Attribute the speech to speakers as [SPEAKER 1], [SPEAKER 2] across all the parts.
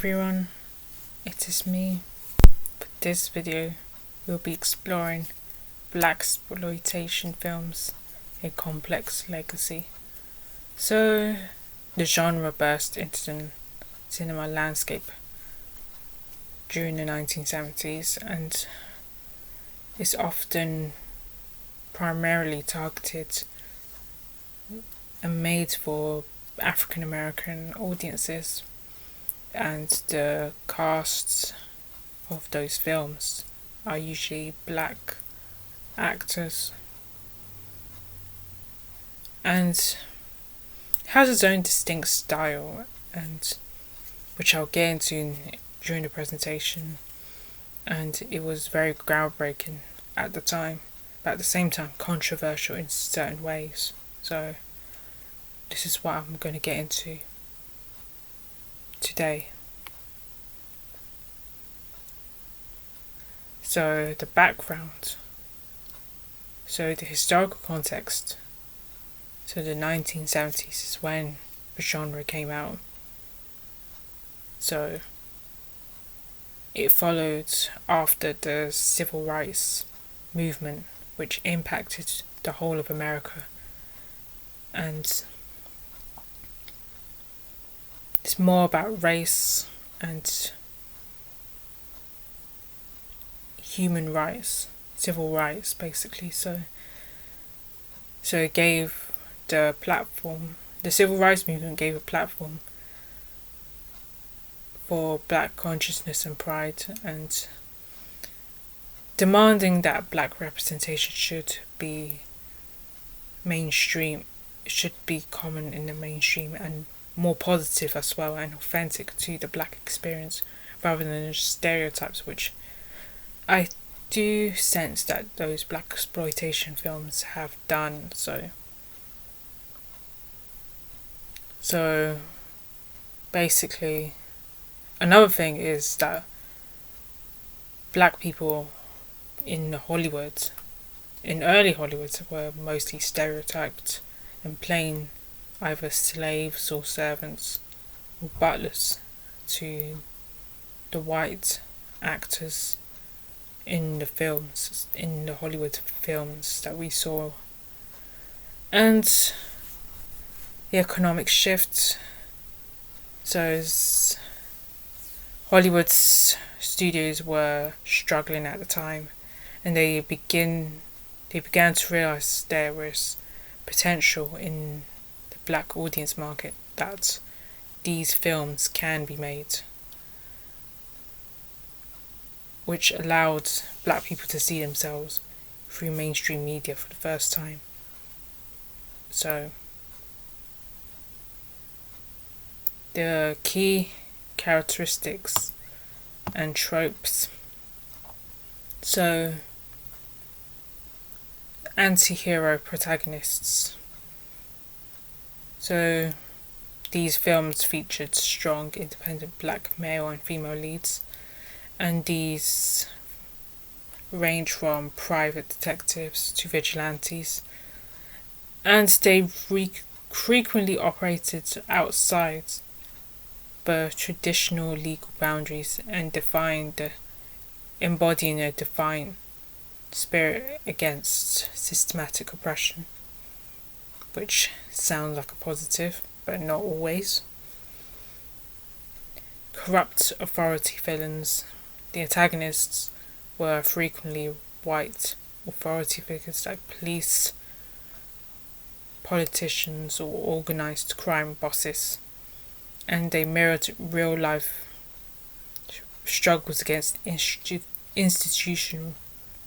[SPEAKER 1] everyone, it is me. For this video, we'll be exploring Blaxploitation Films, a complex legacy. So, the genre burst into the cinema landscape during the 1970s and is often primarily targeted and made for African American audiences, and the casts of those films are usually black actors, and has its own distinct style, and which I'll get into during the presentation. And it was very groundbreaking at the time, but at the same time controversial in certain ways. So this is what I'm going to get into today. So the background. So the historical context. So the 1970s is when the genre came out. So it followed after the civil rights movement, which impacted the whole of America. And it's more about race and human rights, civil rights basically. So it gave the platform, the civil rights movement gave a platform for black consciousness and pride, and demanding that black representation should be mainstream, should be common in the mainstream and more positive as well and authentic to the black experience rather than just stereotypes, which I do sense that those blaxploitation films have done. So basically, another thing is that black people in Hollywood, in early Hollywood, were mostly stereotyped and playing either slaves or servants or butlers to the white actors in the films, in the Hollywood films that we saw. And the economic shift. So as Hollywood's studios were struggling at the time, and they began to realise there was potential in the black audience market, that these films can be made, which allowed black people to see themselves through mainstream media for the first time. So the key characteristics and tropes. So anti-hero protagonists. So these films featured strong independent black male and female leads, and these range from private detectives to vigilantes, and they frequently operated outside the traditional legal boundaries and embodying a defiant spirit against systematic oppression, which sounds like a positive, but not always. Corrupt authority villains. The antagonists were frequently white authority figures like police, politicians, or organised crime bosses, and they mirrored real life struggles against institutional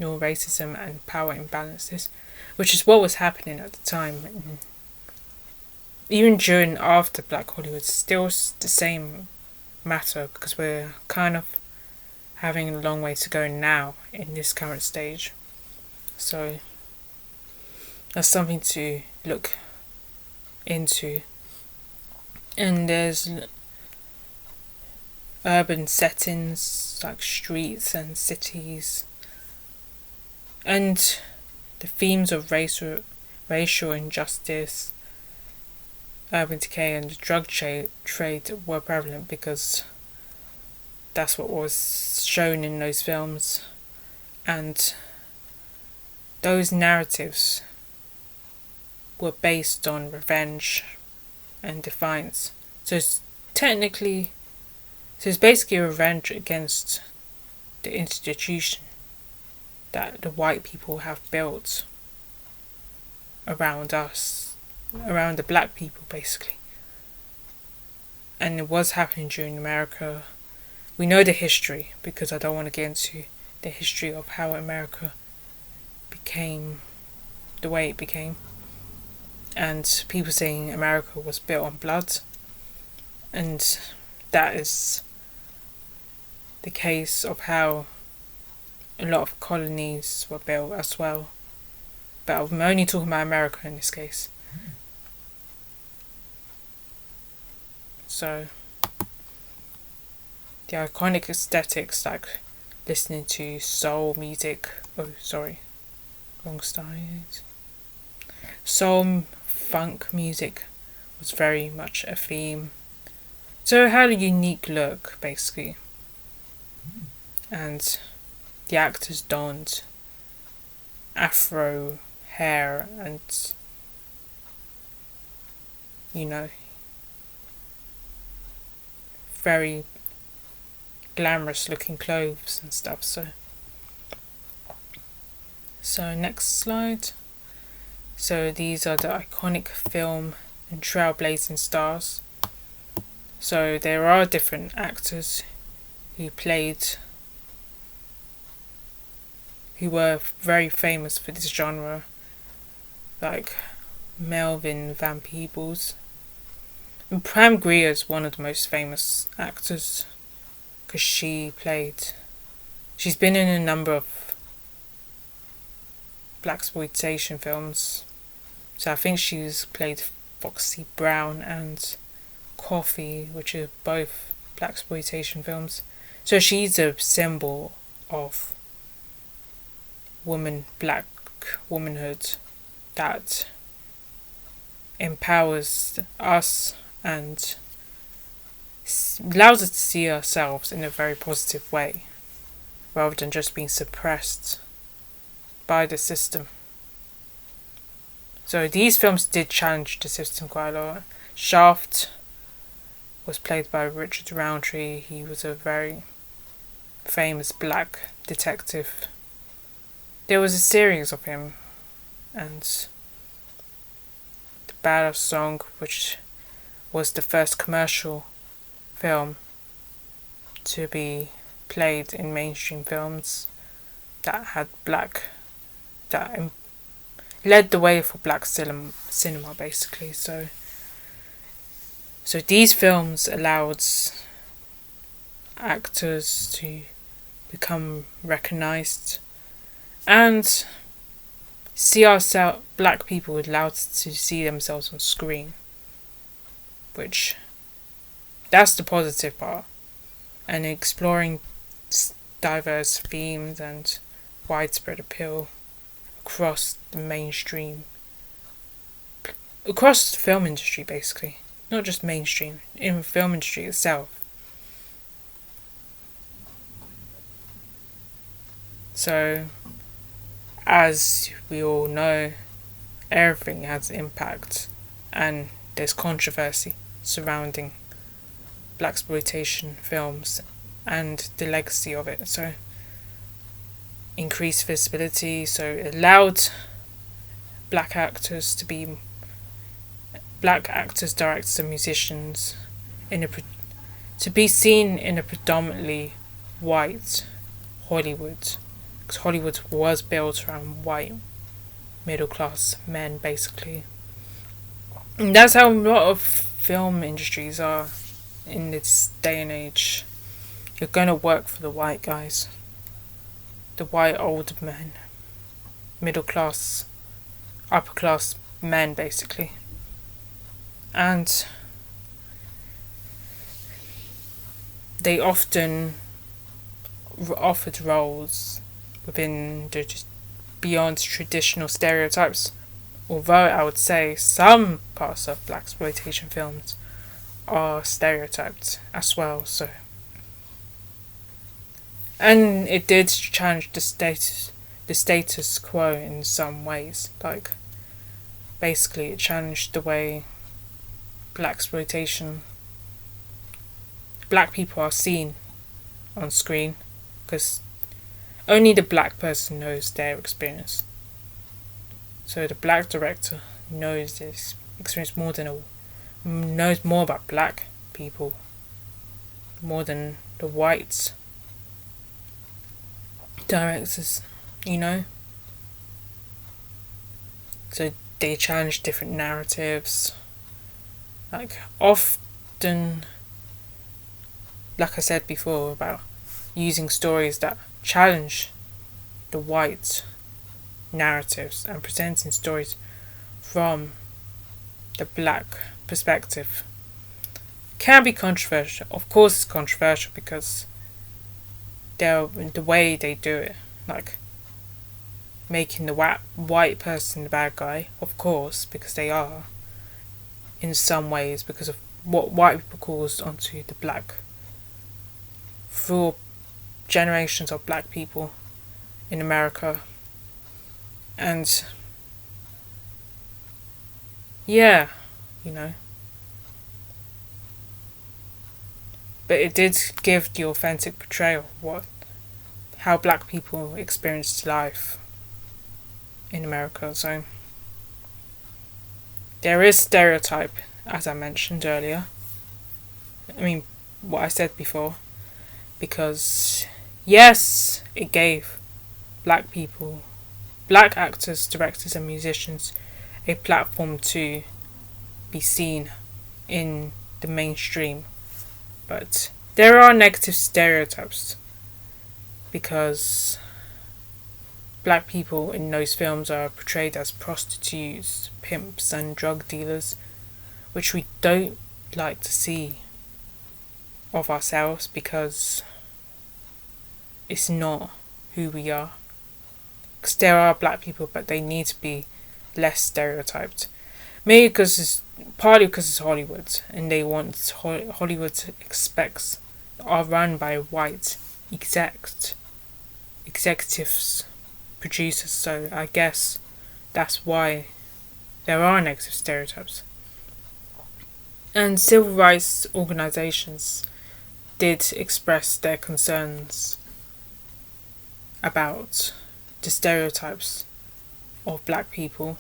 [SPEAKER 1] racism and power imbalances, which is what was happening at the time. Even during and after Black Hollywood, still the same matter, because we're kind of having a long way to go now in this current stage. So that's something to look into. And there's urban settings like streets and cities, and the themes of racial injustice, urban decay, and the drug trade were prevalent, because that's what was shown in those films. And those narratives were based on revenge and defiance. So it's basically revenge against the institution that the white people have built around us, around the black people basically. And it was happening during America. We know the history, because I don't want to get into the history of how America became the way it became. And people saying America was built on blood. And that is the case of how a lot of colonies were built as well. But I'm only talking about America in this case. So, the iconic aesthetics, like listening to soul music. Oh, sorry. Wrong style. Soul funk music was very much a theme. So it had a unique look, basically. And the actors donned afro hair and, very glamorous looking clothes and stuff. So next slide. So these are the iconic film and trailblazing stars. So there are different actors who were very famous for this genre, like Melvin Van Peebles. And Pam Grier is one of the most famous actors, because she's been in a number of Blaxploitation films. So I think she's played Foxy Brown and Coffee, which are both Blaxploitation films. So she's a symbol of black womanhood that empowers us and allows us to see ourselves in a very positive way, rather than just being suppressed by the system. So these films did challenge the system quite a lot. Shaft was played by Richard Roundtree. He was a very famous black detective. There was a series of him, and the Badass Song, which was the first commercial film to be played in mainstream films that had that led the way for black cinema basically. So these films allowed actors to become recognised and black people were allowed to see themselves on screen, which that's the positive part. And exploring diverse themes and widespread appeal across the film industry basically, not just mainstream, in the film industry itself. So, as we all know, everything has impact, and there's controversy surrounding Blaxploitation films and the legacy of it. So, increased visibility, so it allowed black actors, directors and musicians to be seen in a predominantly white Hollywood, because Hollywood was built around white middle class men basically. And that's how a lot of film industries are in this day and age. You're gonna work for the white guys, the white older men, middle class, upper class men basically. And they often offered roles within beyond traditional stereotypes, although I would say some parts of Blaxploitation films are stereotyped as well. So And it did challenge the status quo in some ways. Like, basically, it challenged the way blaxploitation, black people are seen on screen, because only the black person knows their experience. So the black director knows this experience knows more about black people more than the white directors, So they challenge different narratives. Like, often, like I said before, about using stories that challenge the white narratives and presenting stories from the black perspective can be controversial. Of course it's controversial because the way they do it, like making the white person the bad guy, of course, because they are, in some ways, because of what white people caused onto the black through generations of black people in America. And yeah, but it did give the authentic portrayal of how black people experienced life in America. So there is stereotype, as I mentioned earlier. I mean, what I said before, because yes, it gave black people, black actors, directors and musicians a platform to be seen in the mainstream. But there are negative stereotypes because black people in those films are portrayed as prostitutes, pimps and drug dealers, which we don't like to see of ourselves because it's not who we are. Because there are black people, but they need to be less stereotyped. Maybe partly because it's Hollywood, and they want Hollywood are run by white executives, producers. So I guess that's why there are negative stereotypes. And civil rights organisations did express their concerns about the stereotypes of black people.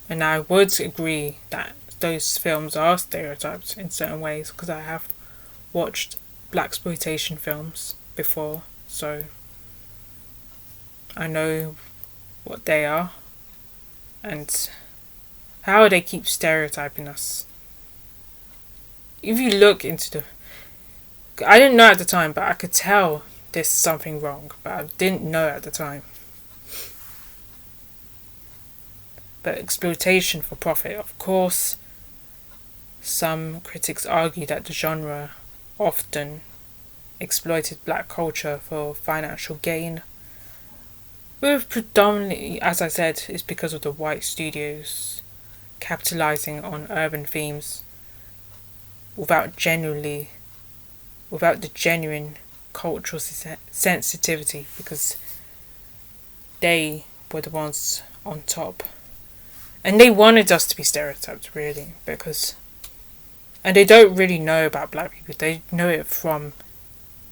[SPEAKER 1] And I would agree that those films are stereotyped in certain ways because I have watched Blaxploitation films before, so I know what they are and how they keep stereotyping us. If you look into I didn't know at the time, but I could tell there's something wrong, but I didn't know at the time. But exploitation for profit, of course. Some critics argue that the genre often exploited black culture for financial gain, with predominantly, as I said, it's because of the white studios capitalizing on urban themes without the genuine cultural sensitivity, because they were the ones on top. And they wanted us to be stereotyped, really, and they don't really know about black people. They know it from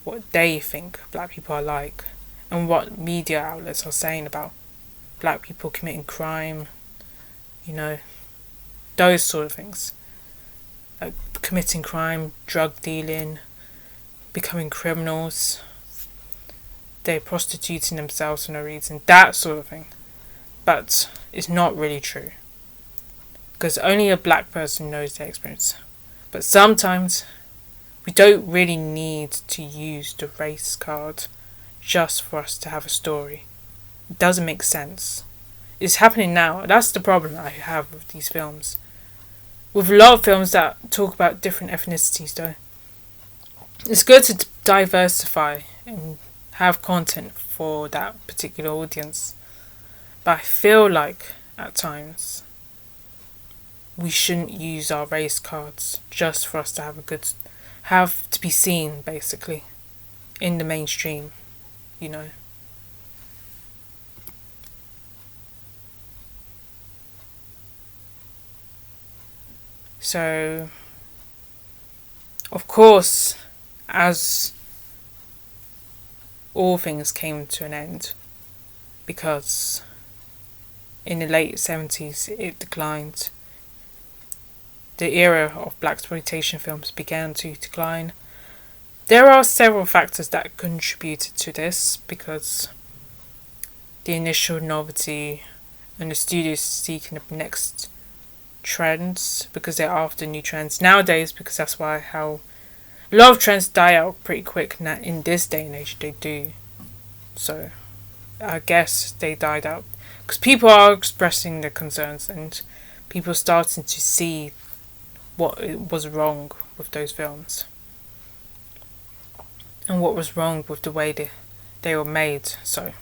[SPEAKER 1] what they think black people are like and what media outlets are saying about black people committing crime, those sort of things. Like committing crime, drug dealing, becoming criminals, they're prostituting themselves for no reason, that sort of thing. But it's not really true, because only a black person knows their experience. But sometimes we don't really need to use the race card just for us to have a story. It doesn't make sense. It's happening now. That's the problem I have with these films. With a lot of films that talk about different ethnicities, though, it's good to diversify and have content for that particular audience. But I feel like, at times, we shouldn't use our race cards just for us to have to be seen, basically. in the mainstream, you know. So, of course, as all things came to an end, because in the late 70s it declined. The era of blaxploitation films began to decline. There are several factors that contributed to this, because the initial novelty and the studios seeking the next trends, because they're after new trends nowadays, because that's why how a lot of trends die out pretty quick in this day and age. They do. So I guess they died out because people are expressing their concerns, and people starting to see what was wrong with those films and what was wrong with the way they were made. So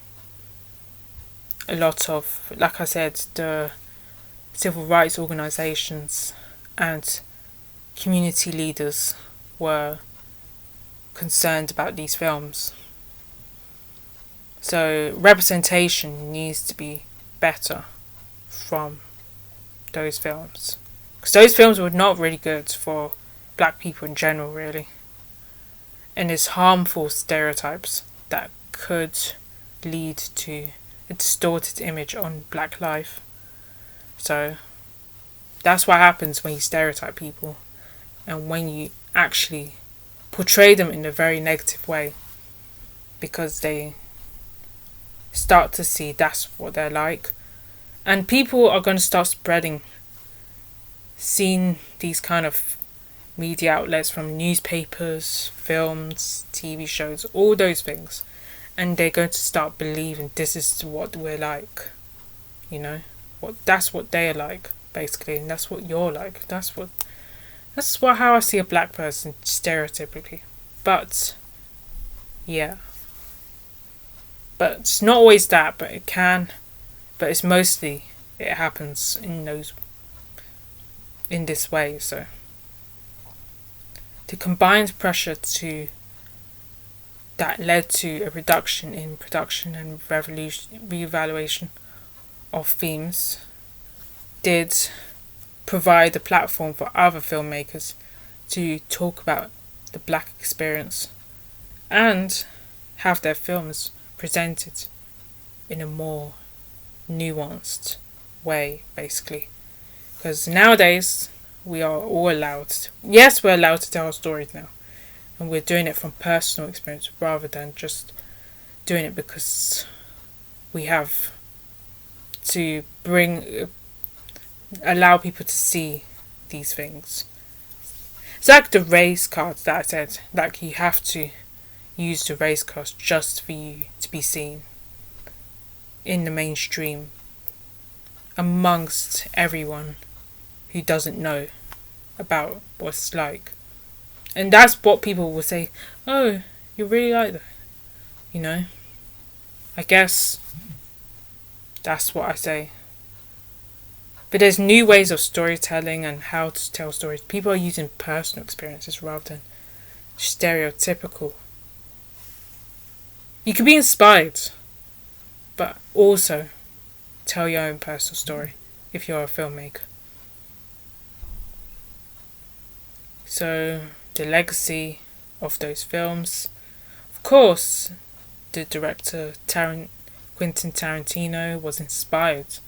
[SPEAKER 1] a lot of, like I said, the civil rights organisations and community leaders were concerned about these films. So representation needs to be better from those films, because those films were not really good for black people in general, really. And there's harmful stereotypes that could lead to a distorted image on black life. So that's what happens when you stereotype people and when you actually portray them in a very negative way, because they start to see that's what they're like. And people are going to start seeing these kind of media outlets from newspapers, films, TV shows, all those things. And they're going to start believing this is what we're like, you know? That's what they're like, basically, and that's what you're like. That's how I see a black person, stereotypically. But, yeah. But it's not always that, but it can. But it's mostly, it happens in this way, so. The combined pressure that led to a reduction in production and reevaluation of themes did provide a platform for other filmmakers to talk about the black experience and have their films presented in a more nuanced way, basically. Because nowadays we are all allowed, yes, we're allowed to tell our stories now, and we're doing it from personal experience rather than just doing it because we have to allow people to see these things. It's like the race cards that I said, like you have to use the race cards just for you to be seen in the mainstream amongst everyone who doesn't know about what it's like. And that's what people will say, oh, you really like that, you know? I guess that's what I say. But there's new ways of storytelling and how to tell stories. People are using personal experiences rather than stereotypical. You can be inspired, but also tell your own personal story if you're a filmmaker. So, the legacy of those films. Of course, the director Quentin Tarantino was inspired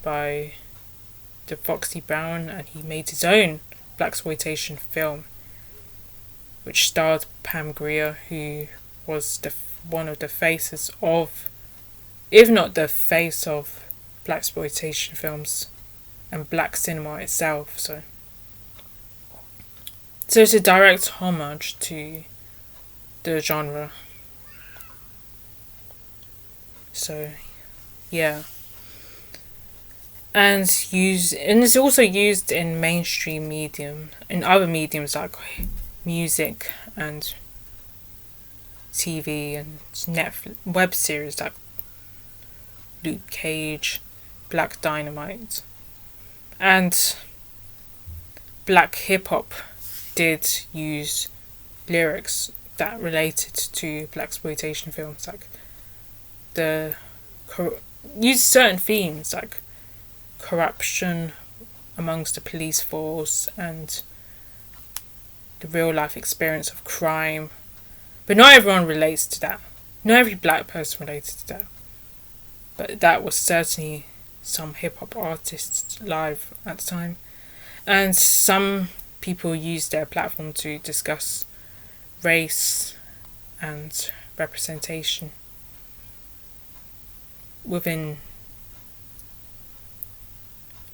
[SPEAKER 1] by the Foxy Brown, and he made his own blaxploitation film, which starred Pam Grier, who was one of the faces of, if not the face of, blaxploitation films and black cinema itself. So it's a direct homage to the genre. So, yeah. And it's also used in mainstream medium, in other mediums like music and TV and Netflix web series like Luke Cage, Black Dynamite, and black hip hop did use lyrics that related to Blaxploitation films, like use certain themes like corruption amongst the police force and the real life experience of crime. But not everyone relates to that. Not every black person related to that. But that was certainly some hip hop artists live at the time. And some people used their platform to discuss race and representation within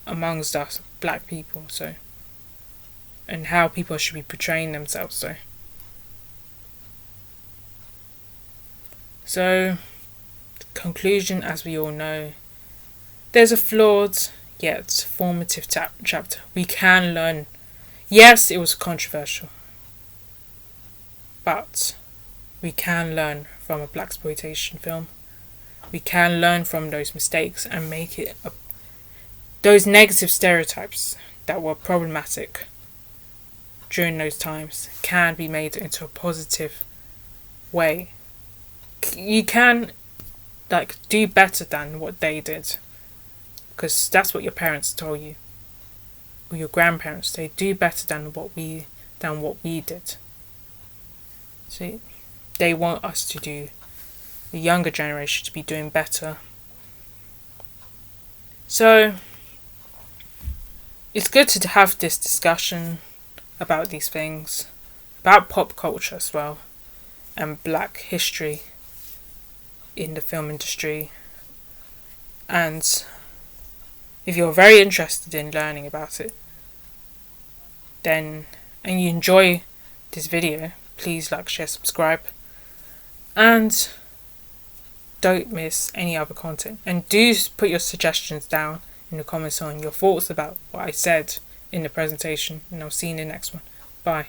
[SPEAKER 1] amongst us black people, and how people should be portraying themselves. So conclusion, as we all know, there's a flawed yet formative chapter. We can learn. Yes, it was controversial, but we can learn from a blaxploitation film. We can learn from those mistakes and make it those negative stereotypes that were problematic during those times can be made into a positive way. You can do better than what they did, because that's what your parents told you, or your grandparents. They do better than what we did. See, they want us to do, the younger generation to be doing better. So it's good to have this discussion about these things, about pop culture as well, and black history in the film industry. And if you're very interested in learning about it, and you enjoy this video, please like, share, subscribe, and don't miss any other content. And do put your suggestions down in the comments on your thoughts about what I said in the presentation, and I'll see you in the next one. Bye.